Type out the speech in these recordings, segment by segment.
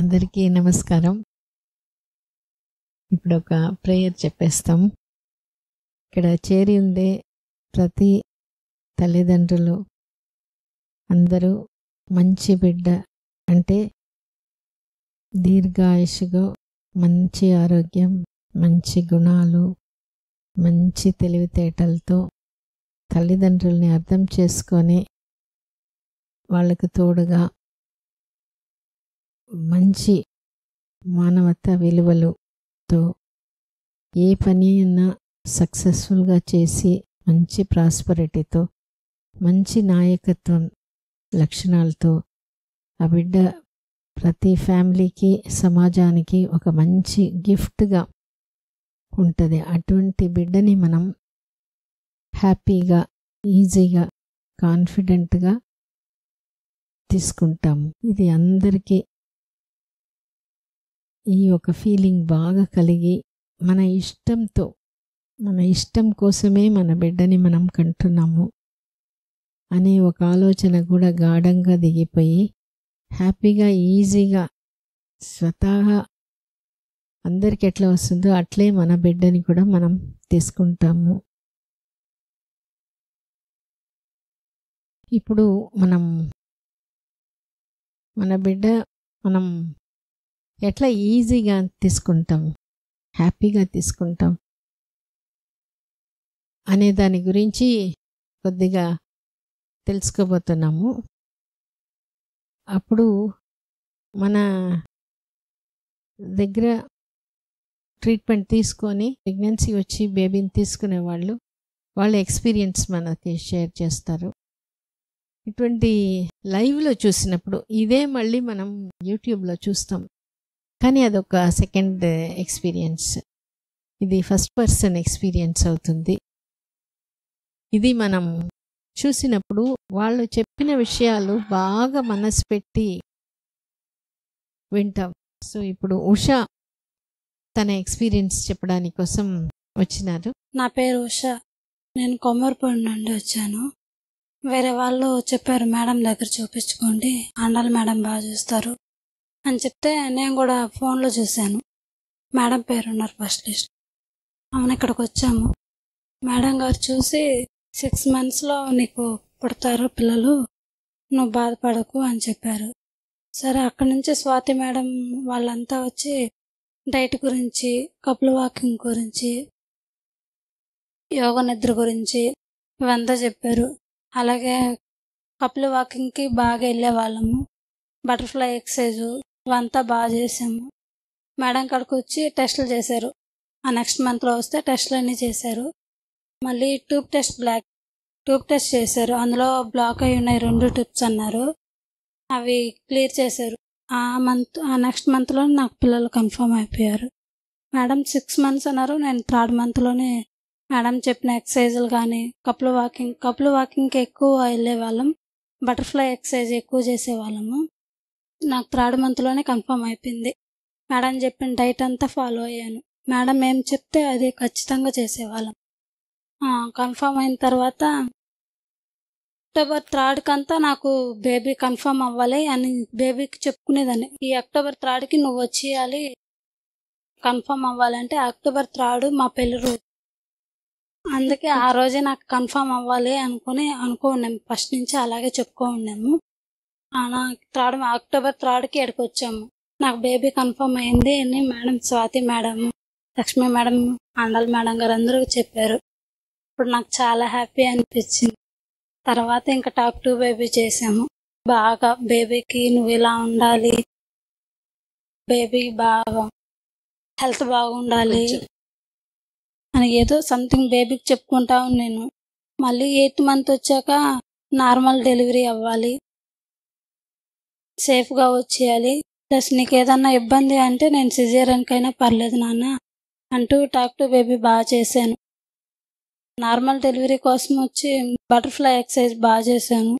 అందరికీ నమస్కారం. ఇప్పుడు ఒక ప్రేయర్ చెప్పేస్తాం. ఇక్కడ చేరి ఉండే ప్రతి తల్లిదండ్రులు అందరూ మంచి బిడ్డ అంటే దీర్ఘాయుషుగా, మంచి ఆరోగ్యం, మంచి గుణాలు, మంచి తెలివితేటలతో తల్లిదండ్రుల్ని అర్థం చేసుకొని వాళ్ళకు తోడుగా మంచి మానవత విలువలతో ఏ పని అయినా సక్సెస్ఫుల్గా చేసి మంచి ప్రాస్పరిటీతో మంచి నాయకత్వం లక్షణాలతో ఆ బిడ్డ ప్రతి ఫ్యామిలీకి సమాజానికి ఒక మంచి గిఫ్ట్గా ఉంటుంది. అటువంటి బిడ్డని మనం హ్యాపీగా, ఈజీగా, కాన్ఫిడెంట్గా తీసుకుంటాము. ఇది అందరికీ ఈ ఒక ఫీలింగ్ బాగా కలిగి మన ఇష్టంతో, మన ఇష్టం కోసమే మన బిడ్డని మనం కంటున్నాము అనే ఒక ఆలోచన కూడా గాఢంగా దిగిపోయి హ్యాపీగా, ఈజీగా స్వతహా అందరికి ఎట్లా వస్తుందో అట్లే మన బిడ్డని కూడా మనం తీసుకుంటాము. ఇప్పుడు మన బిడ్డ మనం ఎట్లా ఈజీగా తీసుకుంటాం, హ్యాపీగా తీసుకుంటాం అనే దాని గురించి కొద్దిగా తెలుసుకోబోతున్నాము. అప్పుడు మన దగ్గర ట్రీట్మెంట్ తీసుకొని ప్రెగ్నెన్సీ వచ్చి బేబీని తీసుకునే వాళ్ళ ఎక్స్పీరియన్స్ మనకి షేర్ చేస్తారు. ఇటువంటి లైవ్లో చూసినప్పుడు ఇదే మళ్ళీ మనం యూట్యూబ్లో చూస్తాం, కానీ అదొక సెకండ్ ఎక్స్పీరియన్స్. ఇది ఫస్ట్ పర్సన్ ఎక్స్పీరియన్స్ అవుతుంది. ఇది మనం చూసినప్పుడు వాళ్ళు చెప్పిన విషయాలు బాగా మనసు పెట్టి వింటాం. సో ఇప్పుడు ఉషా తన ఎక్స్పీరియన్స్ చెప్పడానికి కోసం వచ్చినారు. నా పేరు ఉషా. నేను కొమ్మరిపూడి నుండి వచ్చాను. వేరే వాళ్ళు చెప్పారు, మేడం దగ్గర చూపించుకోండి, ఆండాల్ మేడం బాగా చూస్తారు అని చెప్తే నేను కూడా ఫోన్లో చూశాను. మేడం పేరు ఉన్నారు ఫస్ట్ లిస్ట్. అవును, ఇక్కడికి వచ్చాము. మేడం గారు చూసి 6 monthsలో నీకు పుడతారు పిల్లలు, నువ్వు బాధపడకు అని చెప్పారు. సరే, అక్కడి నుంచి స్వాతి మేడం వాళ్ళంతా వచ్చి డైట్ గురించి, కపుల్ వాకింగ్ గురించి, యోగ నిద్ర గురించి ఇవంతా చెప్పారు. అలాగే కపుల్ వాకింగ్కి బాగా వెళ్ళే వాళ్ళము, బటర్ఫ్లై ఎక్సర్సైజు ఇవంతా బాగా చేసాము. మేడం కాడికి వచ్చి టెస్టులు చేశారు. ఆ నెక్స్ట్ మంత్లో వస్తే టెస్టులు అన్నీ చేశారు. మళ్ళీ ట్యూబ్ టెస్ట్ చేశారు. అందులో బ్లాక్ అయి ఉన్నాయి 2 ట్యూబ్స్ అన్నారు. అవి క్లియర్ చేశారు. ఆ నెక్స్ట్ మంత్లో నాకు పిల్లలు కన్ఫర్మ్ అయిపోయారు. మేడం 6 months అన్నారు. నేను 3rd monthలోనే మేడం చెప్పిన ఎక్సర్సైజులు కానీ, కపుల్ వాకింగ్కి ఎక్కువ వెళ్ళే వాళ్ళం, బటర్ఫ్లై ఎక్సర్సైజ్ ఎక్కువ చేసేవాళ్ళము. నాకు 3rd monthలోనే కన్ఫర్మ్ అయిపోయింది. మేడం చెప్పిన డైట్ అంతా ఫాలో అయ్యాను. మేడం ఏం చెప్తే అది ఖచ్చితంగా చేసేవాళ్ళం. కన్ఫర్మ్ అయిన తర్వాత October 3rd నాకు బేబీ కన్ఫర్మ్ అవ్వాలి అని బేబీకి చెప్పుకునేదాన్ని. ఈ October 3rd నువ్వు వచ్చేయాలి, కన్ఫర్మ్ అవ్వాలంటే October 3rd మా పెళ్లి రోజు. అందుకే ఆ రోజే నాకు కన్ఫర్మ్ అవ్వాలి అనుకున్నాము. ఫస్ట్ నుంచి అలాగే చెప్పుకున్నాము. October 3rd ఇక్కడికి వచ్చాము. నాకు బేబీ కన్ఫర్మ్ అయింది అని madam, Swathi madam, Lakshmi madam, Andal madam గారు అందరూ చెప్పారు. ఇప్పుడు నాకు చాలా హ్యాపీ అనిపించింది. తర్వాత ఇంకా టాక్ టు బేబీ చేసాము. బాగా బేబీకి నువ్వు ఇలా ఉండాలి, బేబీ బాగా హెల్త్ బాగుండాలి అని ఏదో సంథింగ్ బేబీకి చెప్పుకుంటాను నేను. మళ్ళీ 8th month వచ్చాక నార్మల్ డెలివరీ అవ్వాలి, సేఫ్గా వచ్చేయాలి, ప్లస్ నీకు ఏదన్నా ఇబ్బంది అంటే నేను సిజేరియన్కైనా పర్లేదు నాన్న అంటూ టాక్ టు బేబీ బాగా చేశాను. నార్మల్ డెలివరీ కోసం వచ్చి బటర్ఫ్లై ఎక్సర్సైజ్ బాగా చేశాను,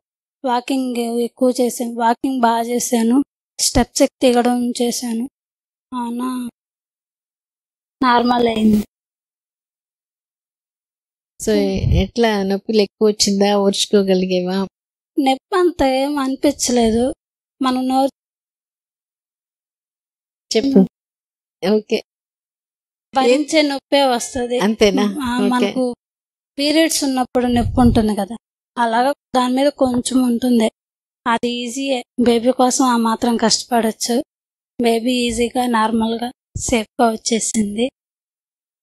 వాకింగ్ ఎక్కువ చేశాను, వాకింగ్ బాగా చేశాను, స్టెప్స్ దిగడం చేశాను. అవునా, నార్మల్ అయింది. సో ఎట్లా, నొప్పులు ఎక్కువ వచ్చిందా, ఓర్చుకోగలిగేవా? నొప్పి అంత ఏం అనిపించలేదు. మనం చెప్పు. ఓకే. భరించే నొప్పే వస్తుంది. అంతేనా? ఓకే. మనకు పీరియడ్స్ ఉన్నప్పుడు నొప్పి ఉంటుంది కదా, అలాగా దాని మీద కొంచెం ఉంటుంది. అది ఈజీయే, బేబీ కోసం ఆ మాత్రం కష్టపడచ్చు. బేబీ ఈజీగా నార్మల్గా సేఫ్గా వచ్చేసింది.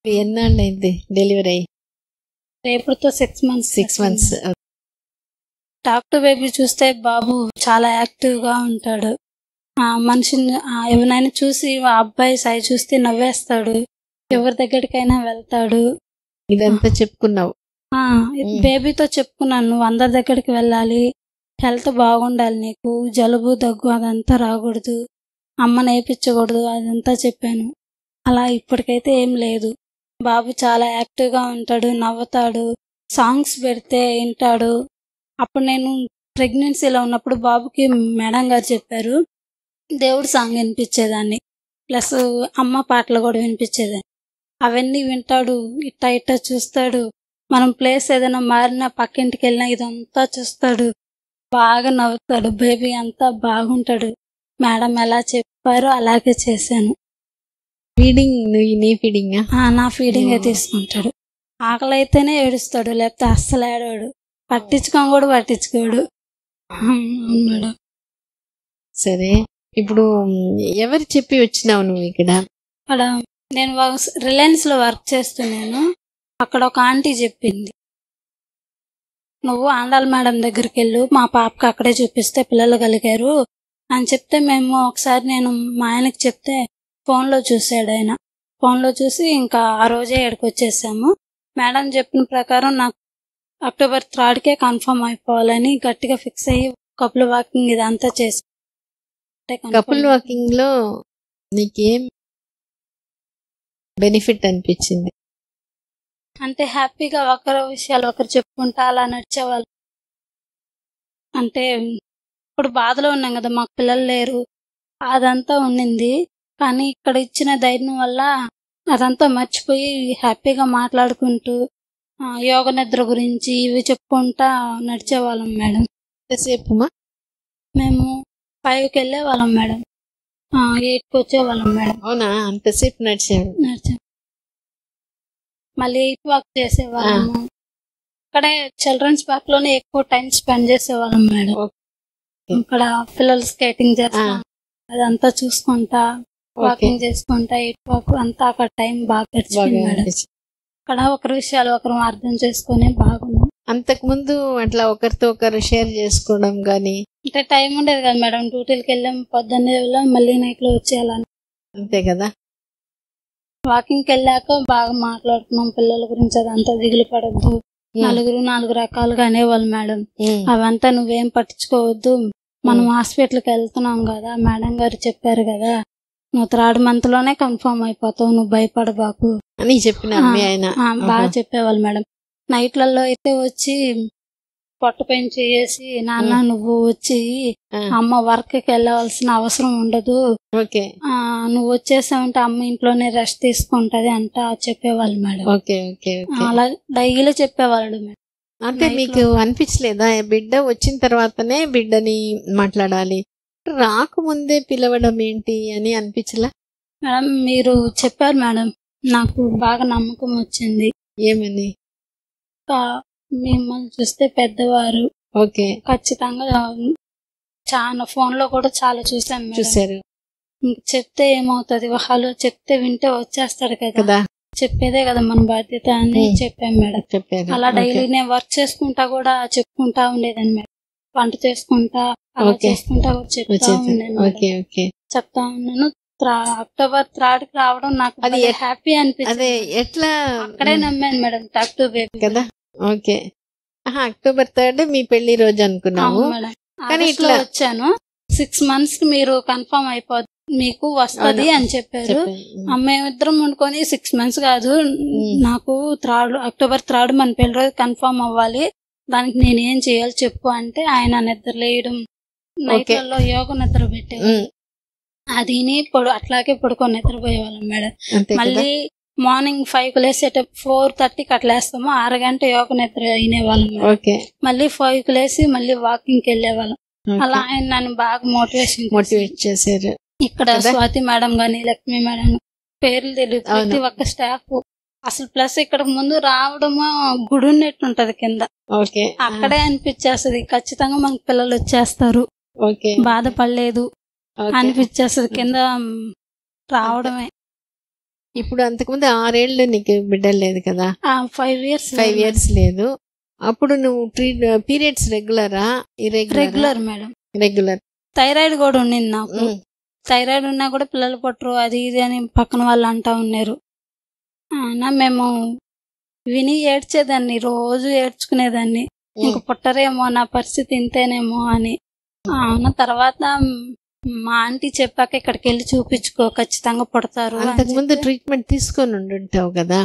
ఎన్నాళ్ళు అయింది డెలివరీ అయ్యి? రేపుతో 6 months. 6 months. డాక్టర్ బేబీ చూస్తే బాబు చాలా యాక్టివ్గా ఉంటాడు. మనిషిని ఎవరినైనా చూసి ఆ అబ్బాయి సై చూస్తే నవ్వేస్తాడు, ఎవరి దగ్గరికైనా వెళ్తాడు. ఇదంతా చెప్పుకున్నావు? బేబీతో చెప్పుకున్నాను, నువ్వు అందరి దగ్గరికి వెళ్ళాలి, హెల్త్ బాగుండాలి, నీకు జలుబు దగ్గు అదంతా రాకూడదు, అమ్మ నేర్పించకూడదు, అదంతా చెప్పాను. అలా ఇప్పటికైతే ఏం లేదు. బాబు చాలా యాక్టివ్గా ఉంటాడు, నవ్వుతాడు, సాంగ్స్ పెడితే వింటాడు. అప్పుడు నేను ప్రెగ్నెన్సీలో ఉన్నప్పుడు బాబుకి మేడం గారు చెప్పారు, దేవుడు సాంగ్ వినిపించేదాన్ని, ప్లస్ అమ్మ పాటలు కూడా వినిపించేదాన్ని. అవన్నీ వింటాడు, ఇట్టా ఇట్టా చూస్తాడు. మనం ప్లేస్ ఏదైనా మారినా పక్కింటికి వెళ్ళినా ఇదంతా చూస్తాడు, బాగా నవ్వుతాడు. బేబీ అంతా బాగుంటాడు. మేడం ఎలా చెప్పారో అలాగే చేశాను. ఫీడింగ్ నీ ఫీడింగా? నా ఫీడింగే తీసుకుంటాడు. ఆకలి అయితేనే ఏడుస్తాడు, లేకపోతే అస్సలు ఏడవాడు. పట్టించుకోడు. మేడం. సరే, ఇప్పుడు ఎవరు చెప్పి వచ్చినావు నువ్వు ఇక్కడ? అక్కడ నేను రిలయన్స్లో వర్క్ చేస్తున్నాను. అక్కడ ఒక ఆంటీ చెప్పింది, నువ్వు ఆండాల్ మేడం దగ్గరికి వెళ్ళు, మా పాపకి అక్కడే చూపిస్తే పిల్లలు కలిగారు అని చెప్తే, మేము ఒకసారి నేను మా ఆయనకి చెప్తే ఫోన్లో చూసాడు. ఆయన ఫోన్లో చూసి ఇంకా ఆ రోజే ఇక్కడికి వచ్చేసాము. మేడం చెప్పిన ప్రకారం నాకు October 3 కన్ఫర్మ్ అయిపోవాలని గట్టిగా ఫిక్స్ అయ్యి కపుల్ వాకింగ్ ఇదంతా చేసి. కపుల్ వాకింగ్ లో నీకేం బెనిఫిట్ అనిపించింది? అంటే హ్యాపీగా ఒకరి విషయాలు ఒకరు చెప్పుకుంటా అలా నడిచేవాళ్ళు. అంటే ఇప్పుడు బాధలో ఉన్నాం కదా, మాకు పిల్లలు లేరు, అదంతా ఉండింది. కానీ ఇక్కడ ఇచ్చిన ధైర్యం వల్ల అదంతా మర్చిపోయి హ్యాపీగా మాట్లాడుకుంటూ యోగ నిద్ర గురించి ఇవి చెప్పుకుంటా నడిచేవాళ్ళం మేడం. ఎంతసేపు? మేము 5కి వెళ్ళేవాళ్ళం మేడం, 8కి వచ్చేవాళ్ళం మేడం. అవునా? అంతసేపు నడిచాం. మళ్ళీ 8 వాక్ చేసేవాళ్ళము. అక్కడే చిల్డ్రన్స్ పార్క్ లోనే ఎక్కువ టైం స్పెండ్ చేసేవాళ్ళం మేడం. ఇక్కడ పిల్లలు స్కేటింగ్ చేస్తా అదంతా చూసుకుంటా వాకింగ్ చేసుకుంటా 8 వాక్ అంతా అక్కడ టైం బాగా గడిచింది మేడం. అక్కడ ఒకరి విషయాలు ఒకరు అర్థం చేసుకుని బాగుంది. అంతకు ముందు అట్లా ఒకరితో ఒకరు షేర్ చేసుకోవడం గానీ అంటే టైం ఉండేది కదా మేడం, డ్యూటీలకి వెళ్ళాం, పొద్దున్నే వెళ్ళాం, మళ్ళీ నైట్ లో వచ్చేయాలని. అంతే కదా. వాకింగ్కి వెళ్ళాక బాగా మాట్లాడుతున్నాం పిల్లల గురించి, అదంతా దిగులు పడద్దు, నలుగురు 4 రకాలుగా అనేవాళ్ళు మేడం. అవంతా నువ్వేం పట్టించుకోవద్దు, మనం హాస్పిటల్కి వెళ్తున్నాం కదా, మేడం గారు చెప్పారు కదా, నువ్వు 3rd month లోనే కన్ఫర్మ్ అయిపోతావు, నువ్వు భయపడబాకు అని చెప్పిన బాగా చెప్పేవాళ్ళు మేడం. నైట్లలో అయితే వచ్చి పొట్ట పెంచి చేసి, నాన్న నువ్వు వచ్చి అమ్మ వర్క్కి వెళ్ళవలసిన అవసరం ఉండదు, నువ్వు వచ్చేసావంటే అమ్మ ఇంట్లోనే రెస్ట్ తీసుకుంటది అంట చెప్పేవాళ్ళు మేడం. అలా డైలీ చెప్పేవాళ్ళు మేడం. అంటే మీకు అనిపించలేదా బిడ్డ వచ్చిన తర్వాతనే బిడ్డని మాట్లాడాలి, రాకముందే పిలవడం ఏంటి అని అనిపించలా మేడం? మీరు చెప్పారు మేడం, నాకు బాగా నమ్మకం వచ్చింది. ఏమని? మిమ్మల్ని చూస్తే పెద్దవారు ఖచ్చితంగా చాలా ఫోన్ లో కూడా చాలా చూసారు. చెప్తే ఏమవుతుంది, వాళ్ళు చెప్తే వింటే వచ్చేస్తాడు కదా, చెప్పేదే కదా మన బాధ్యత అని చెప్పాను మేడం. అలా డైలీ నేను వర్క్ చేసుకుంటా కూడా చెప్పుకుంటా ఉండేదాన్ని మేడం. వంట చేసుకుంటా అలా చేసుకుంటా చెప్తా చెప్తా ఉన్నాను. October 3 రావడం నాకు అది హ్యాపీ అనిపించింది. ఎట్లా అక్కడే నమ్మాను మేడం, డాక్టర్ బేబీ కదా. October 3 మీ పెళ్లి రోజు అనుకున్నాము. కానీ ఇట్లా వచ్చాను, 6 months మీరు కన్ఫర్మ్ అయిపోద్ది, మీకు వస్తుంది అని చెప్పారు. మేమిద్దరం వండుకొని 6 months కాదు, నాకు October 3 మన పెళ్లి రోజు కన్ఫర్మ్ అవ్వాలి, దానికి నేను ఏం చేయాలి చెప్పు అంటే ఆయన నిద్రలేయడం, నైట్లలో యోగ నిద్ర పెట్టేవాళ్ళు, అది అట్లాగే పడుకొని నిద్రపోయేవాళ్ళం మేడం. మళ్ళీ మార్నింగ్ 5కి లేసేట 4:30కి అట్లా వేస్తాము, 6 గంట యోగ నిద్ర అయినేవాళ్ళం. మళ్ళీ 5కి లేసి మళ్ళీ వాకింగ్కి వెళ్ళేవాళ్ళం. అలా ఆయన నన్ను బాగా మోటివేట్ చేశారు. ఇక్కడ కదా? స్వాతి మేడం గాని లక్ష్మి మేడం పేర్లు తెలియదు ప్రతి అవును. ఒక్క స్టాఫ్ అసలు ప్లస్ ఇక్కడ ముందు రావడము గుడి ఉన్నట్టు ఉంటది కింద ఓకే. అక్కడే అనిపించేస్తది ఖచ్చితంగా మనకి పిల్లలు వచ్చేస్తారు ఓకే. బాధపడలేదు ఓకే. అనిపించేస్తది కింద రావడమే. ఇప్పుడు అంతకుముందు 6 ఏళ్ళు నీకు బిడ్డలు లేదు కదా? 5 years 5 years లేదు. అప్పుడు నువ్వు పీరియడ్స్ రెగ్యులరా? Regular madam. రెగ్యులర్. థైరాయిడ్ కూడా ఉండింది నాకు. థైరాయిడ్ ఉన్నా కూడా పిల్లలు పుట్టరు అది ఇది అని పక్కన వాళ్ళు అంటా ఉన్నారు. మేము విని ఏడ్చేదాన్ని, రోజు ఏడ్చుకునేదాన్ని. ఇంక పుట్టరేమో, నా పరిస్థితి ఇంతేనేమో అని. తర్వాత మా ఆంటీ చెప్పాక ఇక్కడికి వెళ్ళి చూపించుకో ఖచ్చితంగా పుడతారు. అంతకుముందు ట్రీట్మెంట్ తీసుకొని ఉండుంటావు కదా?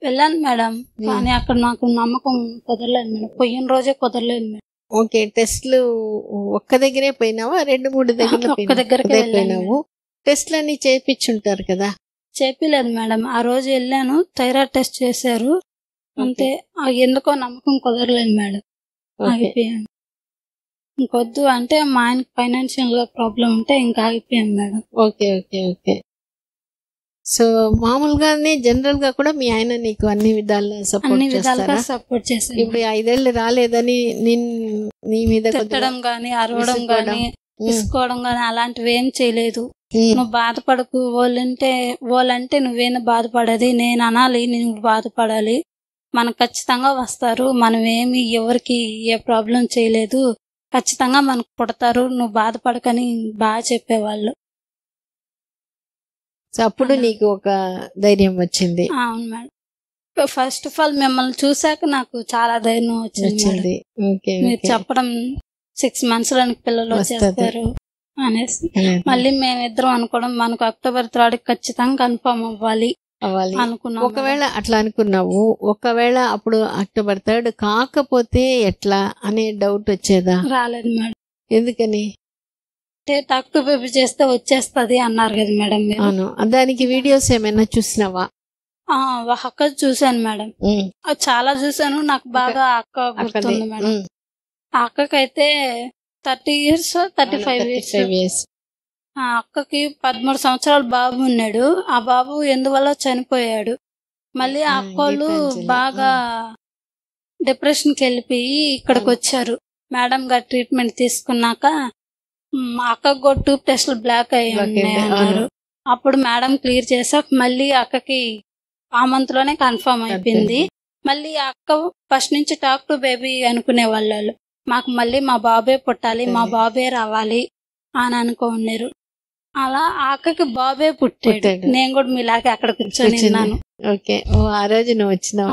వెళ్ళాను మేడం, కానీ అక్కడ నాకు నమ్మకం కుదరలేదు మేడం. పోయిన రోజే కుదరలేదు మేడం. ఓకే. టెస్ట్లు ఒక్క దగ్గరే పోయినావా? 2-3 దగ్గర ఒక్క దగ్గరికి పోయినావు? టెస్ట్లు అన్ని చేయించుంటారు కదా? చేపిలేదు మేడం. ఆ రోజు వెళ్ళాను, థైరాయిడ్ టెస్ట్ చేశారు అంతే. ఎందుకో నమ్మకం కుదరలేదు మేడం, ఆగిపోయాను. ఇంకొద్దు అంటే మా ఆయనకి ఫైనాన్షియల్ గా ప్రాబ్లం ఉంటే ఇంకా ఆగిపోయాను madam. Okay. Okay. Okay. So మామూలుగానే జనరల్ గా కూడా మీ ఆయన నీకు అన్ని విధాలుగా సపోర్ట్ చేశారు. ఇప్పుడు 5 ఏళ్ళు రాలేదని నీ మీద తిట్టడం గానీ, అరవడం గానీ, తీసుకోవడం గానీ అలాంటివి ఏం చేయలేదు. నువ్వు బాధపడకు, వాళ్ళంటే నువ్వేనా బాధపడేది, నేను అనాలి నువ్వు బాధపడాలి, మనకు ఖచ్చితంగా వస్తారు, మనం ఏమి ఎవరికి ఏ ప్రాబ్లం చేయలేదు, ఖచ్చితంగా మనకు పుడతారు, నువ్వు బాధపడకని బాగా చెప్పేవాళ్ళు. సో అప్పుడు నీకు ఒక ధైర్యం వచ్చింది. అవును మేడం. ఫస్ట్ ఆఫ్ ఆల్ మిమ్మల్ని చూసాక నాకు చాలా ధైర్యం వచ్చింది. మీరు చెప్పడం 6 months లోనికి పిల్లలు వచ్చేస్తారు అనేసి. మళ్ళీ మేమిద్దరం అనుకోవడం మనకు October 3 ఖచ్చితంగా కన్ఫర్మ్ అవ్వాలి అనుకున్నాం. ఒకవేళ అట్లా అనుకున్నావు, ఒకవేళ అప్పుడు October 3 కాకపోతే ఎట్లా అనే డౌట్ వచ్చేదా? రాలేదు మేడం. ఎందుకని? టాక్ టు బేబీ చేస్తే వచ్చేస్తది అన్నారు కదా మేడం. అవును. దానికి వీడియోస్ ఏమైనా చూసినావా? అక్క చూసాను మేడం, చాలా చూసాను. నాకు బాగా అక్క గుర్తుంది మేడం. ఆ అక్కకైతే 30 years 35 years. ఆ అక్కకి 13 సంవత్సరాల బాబు ఉన్నాడు. ఆ బాబు ఎందువల్ల చనిపోయాడు. మళ్ళీ ఆ అక్కోళ్ళు బాగా డిప్రెషన్కి వెళ్ళిపోయి ఇక్కడికి వచ్చారు. మేడం గారు ట్రీట్మెంట్ తీసుకున్నాక అక్కకు కూడా 2 tests బ్లాక్ అయ్యి అన్నారు. అప్పుడు మేడం క్లియర్ చేసాక మళ్ళీ అక్కకి ఆ మంత్ లోనే కన్ఫర్మ్ అయిపోయింది. మళ్ళీ అక్క ఫస్ట్ నుంచి టాక్ టు బేబీ అనుకునే వాళ్ళు, మాకు మళ్ళీ మా బాబే పుట్టాలి, మా బాబే రావాలి అని అనుకున్నారు. అలా ఆ అక్కకి బాబే పుట్టాడు. నేను కూడా మీలాగే అక్కడ కూర్చొని ఉన్నాను. ఆ రోజు నువ్వు వచ్చినావు.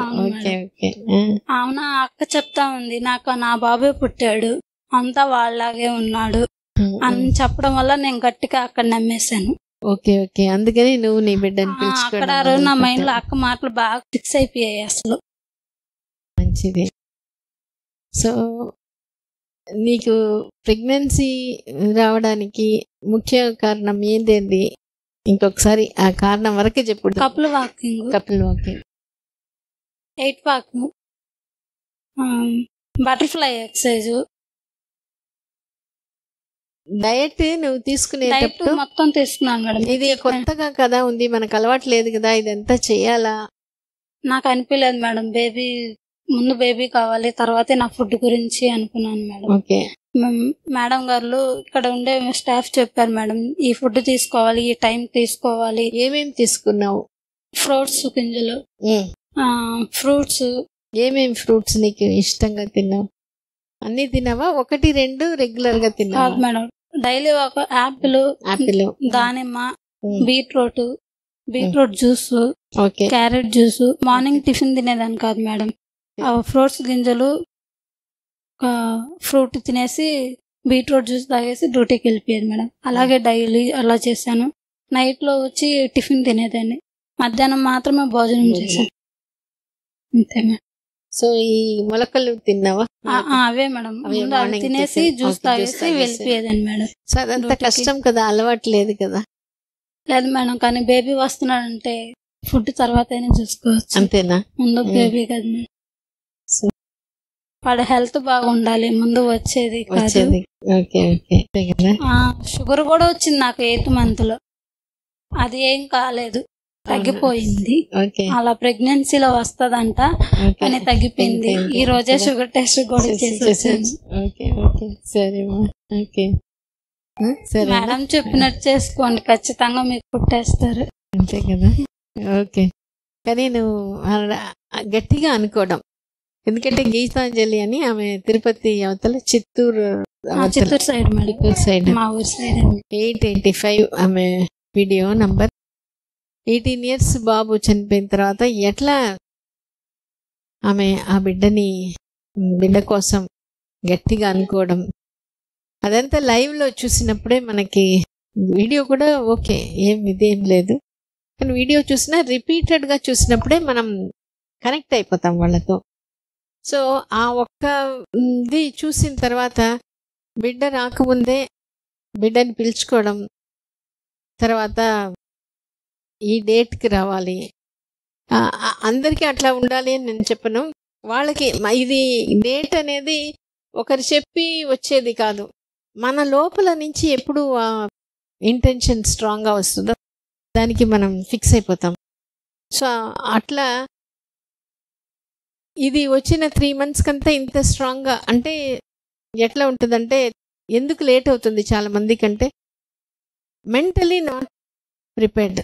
అవునా, అక్క చెప్తా ఉంది నాకు నా బాబే పుట్టాడు, అంతా వాళ్ళలాగే ఉన్నాడు అని చెప్పడం వల్ల నేను గట్టిగా అక్కడ నమ్మేశాను. ఓకే. ఓకే. అందుకని నువ్వు నీ బిడ్డని అక్కడ ఆ రోజు నా మైండ్ లో అక్క మాటలు బాగా ఫిక్స్ అయిపోయాయి అసలు. మంచిది. సో నీకు ప్రెగ్నెన్సీ రావడానికి ముఖ్య కారణం ఏంటండి? ఇంకొకసారి ఆ కారణం వరకే చెప్పు. Couple walking, 8 walking, butterfly exercise, diet నువ్వు తీసుకునేటప్పుడు మొత్తం తీసుకున్నాను మేడం. ఇది కొత్తగా కదా ఉంది, మనకు అలవాటు లేదు కదా, ఇదంతా చెయ్యాలా? నాకు అనిపించలేదు మేడం. ముందు బేబీ కావాలి, తర్వాతే నా ఫుడ్ గురించి అనుకున్నాను మేడం. ఓకే. మేడం గారు ఇక్కడ ఉండే స్టాఫ్ చెప్పారు మేడం, ఈ ఫుడ్ తీసుకోవాలి, ఈ టైం తీసుకోవాలి. ఏమేమి తీసుకున్నావు? ఫ్రూట్స్ గింజలు, ఫ్రూట్స్. ఏమేమి ఫ్రూట్స్ నీకు ఇష్టంగా తిన్నావు? అన్ని తిన్నావా? 1-2 రెగ్యులర్ గా తిన్నావా? మేడం, డైలీ ఒక యాపిల్, దానిమ్మ, beetroot juice, carrot juice. Morning tiffin తినేదాన్ని కాదు మేడం. ఫ్రూట్స్ గింజలు, ఫ్రూట్ తినేసి బీట్రూట్ జ్యూస్ తాగేసి డ్యూటీకి వెళ్ళిపోయాను మేడం. అలాగే డైలీ అలా చేశాను. నైట్ లో వచ్చి టిఫిన్ తినేదాన్ని, మధ్యాహ్నం మాత్రమే భోజనం చేశాను అంతే మేడం. సో ఈ మొలకలు తిన్నావా? అవే మేడం, అవి తినేసి జ్యూస్ తాగేసి వెళ్ళిపోయేదాన్ని మేడం. సో అదంతా కష్టం కదా, అలవాటు లేదు కదా? లేదు మేడం, కానీ బేబీ వస్తున్నాడంటే ఫుడ్ తర్వాత అయినా చూసుకోవచ్చు. అంతేనా? ముందు బేబీ కదా మేడం. వాడి హెల్త్ బాగుండాలి ముందు వచ్చేది కాదు. వచ్చేది. ఓకే ఓకే అంతే కదా. షుగర్ కూడా వచ్చింది నాకు 8th monthలో. అది ఏం కాలేదు, తగ్గిపోయింది. ఓకే అలా ప్రెగ్నెన్సీలో వస్తుందంట, ఓకే కానీ తగ్గిపోయింది. ఈ రోజే షుగర్ టెస్ట్ కూడా చేసి వచ్చాను. ఓకే ఓకే సరేమా. ఓకే సరే మేడం చెప్పినట్టు చేసుకోండి, ఖచ్చితంగా మీకు పుట్టేస్తారు. అంతే కదా. ఓకే కానీ నువ్వు గట్టిగా అనుకోవడం, ఎందుకంటే గీతాంజలి అని ఆమె తిరుపతి అవతల Chittoor side madam, Chittoor side మా ఊరి సైడ్. 885 ఆమె వీడియో నంబర్. 18 years బాబు చనిపోయిన తర్వాత ఎట్లా ఆమె ఆ బిడ్డ కోసం గట్టిగా అనుకోవడం, అదంతా లైవ్లో చూసినప్పుడే మనకి, వీడియో కూడా ఓకే ఇదేం లేదు, కానీ వీడియో చూసినా రిపీటెడ్గా చూసినప్పుడే మనం కనెక్ట్ అయిపోతాం వాళ్ళతో. సో ఆ ఒక్కది చూసిన తర్వాత బిడ్డ రాకముందే బిడ్డని పిలుచుకోవడం, తర్వాత ఈ డేట్కి రావాలి, అందరికీ అట్లా ఉండాలి అని నేను చెప్పను. వాళ్ళకి ఇది డేట్ అనేది ఒకరు చెప్పి వచ్చేది కాదు, మన లోపల నుంచి ఎప్పుడు ఆ ఇంటెన్షన్ స్ట్రాంగ్గా వస్తుందో దానికి మనం ఫిక్స్ అయిపోతాం. సో అట్లా ఇది వచ్చిన 3 months కంతా ఇంత స్ట్రాంగ్గా, అంటే ఎట్లా ఉంటుందంటే, ఎందుకు లేట్ అవుతుంది చాలా మంది కంటే, మెంటలీ నాట్ ప్రిపేర్డ్.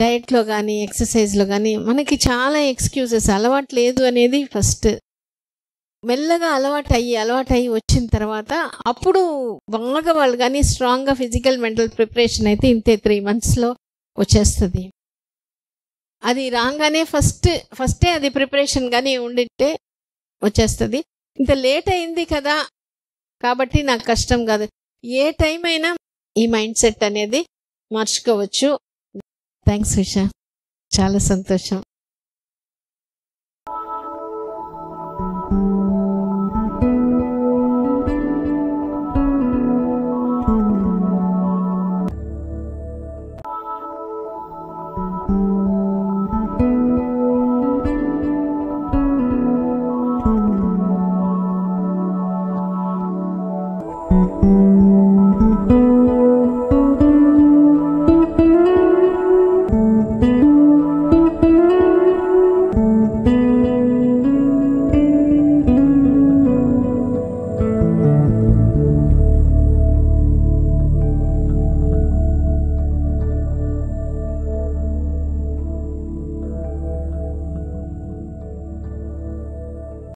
డైట్లో కానీ ఎక్సర్సైజ్లో కానీ మనకి చాలా ఎక్స్క్యూజెస్, అలవాటు లేదు అనేది ఫస్ట్. మెల్లగా అలవాటు అయ్యి వచ్చిన తర్వాత అప్పుడు బాగా వాళ్ళు కానీ స్ట్రాంగ్గా ఫిజికల్ మెంటల్ ప్రిపరేషన్ అయితే ఇంతే 3 monthsలో వచ్చేస్తుంది. అది రాగానే ఫస్టే అది ప్రిపరేషన్ కానీ ఉండింటే వచ్చేస్తుంది. ఇంత లేట్ అయింది కదా కాబట్టి నాకు కష్టం కాదు, ఏ టైం అయినా ఈ మైండ్ సెట్ అనేది మార్చుకోవచ్చు. థ్యాంక్స్ ఉషా, చాలా సంతోషం.